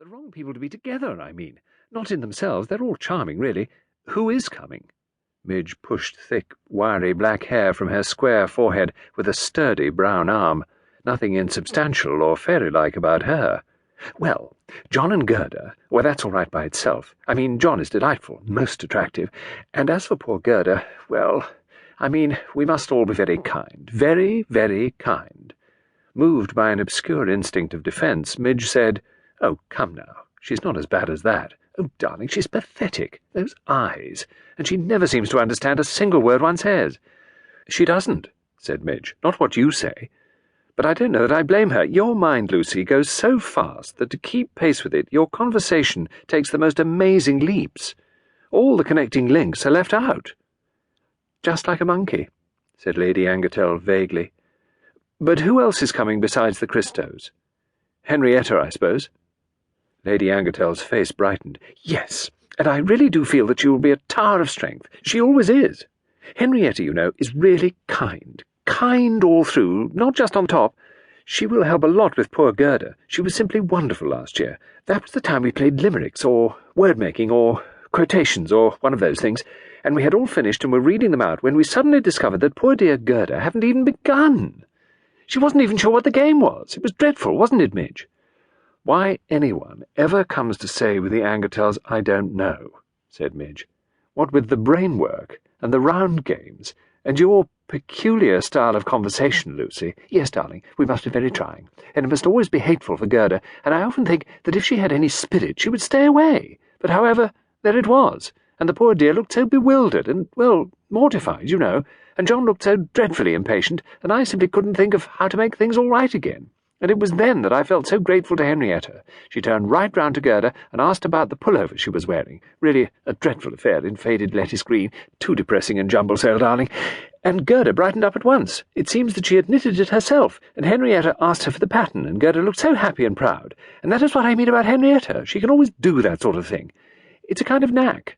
The wrong people to be together, I mean. Not in themselves, they're all charming, really. Who is coming?" Midge pushed thick, wiry black hair from her square forehead with a sturdy brown arm. Nothing insubstantial or fairy-like about her. "Well, John and Gerda, well, that's all right by itself. I mean, John is delightful, most attractive. And as for poor Gerda, well, I mean, we must all be very kind, very, very kind." Moved by an obscure instinct of defence, Midge said, "Oh, come now, she's not as bad as that. Oh, darling, she's pathetic. Those eyes. And she never seems to understand a single word one says." "She doesn't," said Midge. "Not what you say. But I don't know that I blame her. Your mind, Lucy, goes so fast that to keep pace with it, your conversation takes the most amazing leaps. All the connecting links are left out." "Just like a monkey," said Lady Angkatell vaguely. "But who else is coming besides the Christows? Henrietta, I suppose?" Lady Angkatell's face brightened. "Yes, and I really do feel that she will be a tower of strength. She always is. Henrietta, you know, is really kind all through, not just on top. She will help a lot with poor Gerda. She was simply wonderful last year. That was the time we played limericks, or word-making, or quotations, or one of those things, and we had all finished and were reading them out when we suddenly discovered that poor dear Gerda hadn't even begun. She wasn't even sure what the game was. It was dreadful, wasn't it, Midge?" "Why anyone ever comes to say with the Angkatells, I don't know," said Midge. "What with the brain work, and the round games, and your peculiar style of conversation, Lucy. Yes, darling, we must be very trying, and it must always be hateful for Gerda, and I often think that if she had any spirit she would stay away. But however, there it was, and the poor dear looked so bewildered and, well, mortified, you know, and John looked so dreadfully impatient, and I simply couldn't think of how to make things all right again. And it was then that I felt so grateful to Henrietta. She turned right round to Gerda and asked about the pullover she was wearing. Really a dreadful affair in faded lettuce green, too depressing and jumble-sale, darling. And Gerda brightened up at once. It seems that she had knitted it herself, and Henrietta asked her for the pattern, and Gerda looked so happy and proud. And that is what I mean about Henrietta. She can always do that sort of thing. It's a kind of knack."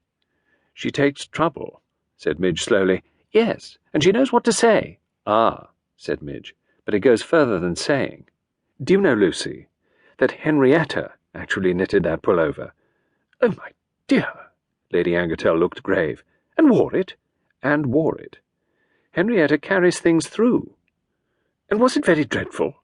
"She takes trouble," said Midge slowly. "Yes, and she knows what to say." "Ah," said Midge, "but it goes further than saying. Do you know, Lucy, that Henrietta actually knitted that pullover?" "Oh, my dear!" Lady Angkatell looked grave. "And wore it?" "And wore it. Henrietta carries things through." "And was it very dreadful?"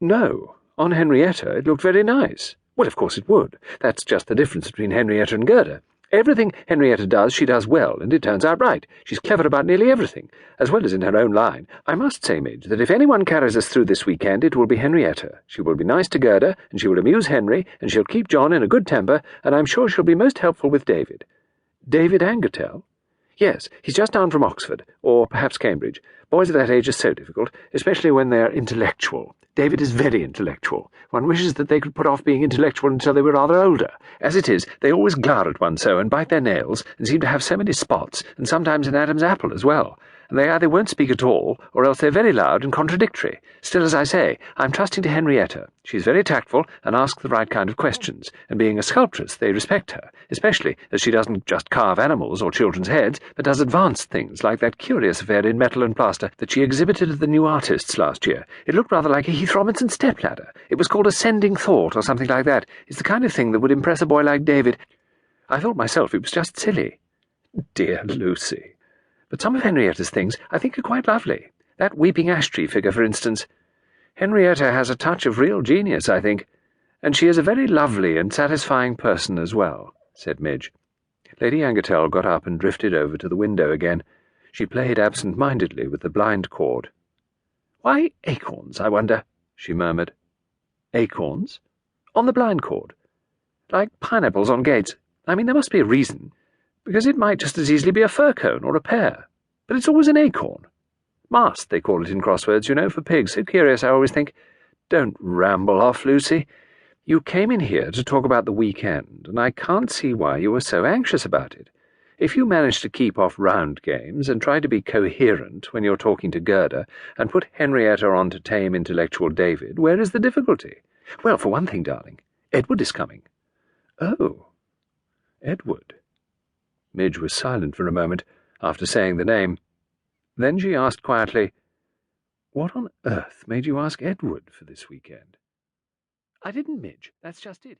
"No. On Henrietta it looked very nice." "Well, of course it would. That's just the difference between Henrietta and Gerda. Everything Henrietta does, she does well, and it turns out right. She's clever about nearly everything, as well as in her own line. I must say, Midge, that if anyone carries us through this weekend, it will be Henrietta. She will be nice to Gerda, and she will amuse Henry, and she'll keep John in a good temper, and I'm sure she'll be most helpful with David." "David Angkatell?" "Yes, he's just down from Oxford, or perhaps Cambridge. Boys of that age are so difficult, especially when they're intellectual. David is very intellectual. One wishes that they could put off being intellectual until they were rather older. As it is, they always glower at one so and bite their nails, and seem to have so many spots, and sometimes an Adam's apple as well. And they either won't speak at all, or else they're very loud and contradictory. Still, as I say, I'm trusting to Henrietta. She's very tactful and asks the right kind of questions, and being a sculptress, they respect her, especially as she doesn't just carve animals or children's heads, but does advanced things like that curious affair in metal and plaster that she exhibited at the New Artists last year. It looked rather like a Heath Robinson stepladder. It was called Ascending Thought or something like that. It's the kind of thing that would impress a boy like David. I thought myself it was just silly." "Dear Lucy. But some of Henrietta's things I think are quite lovely. That weeping ash tree figure, for instance. Henrietta has a touch of real genius, I think, and she is a very lovely and satisfying person as well," said Midge. Lady Angkatell got up and drifted over to the window again. She played absent-mindedly with the blind cord. "Why acorns, I wonder?" she murmured. "Acorns? On the blind cord? Like pineapples on gates. I mean, there must be a reason, because it might just as easily be a fir cone or a pear. But it's always an acorn. Mast, they call it in crosswords, you know, for pigs. So curious, I always think. Don't ramble off, Lucy. You came in here to talk about the weekend, and I can't see why you were so anxious about it. If you manage to keep off round games and try to be coherent when you're talking to Gerda, and put Henrietta on to tame intellectual David, where is the difficulty? Well, for one thing, darling, Edward is coming." "Oh, Edward." Midge was silent for a moment, after saying the name. Then she asked quietly, "What on earth made you ask Edward for this weekend?" "I didn't, Midge. That's just it.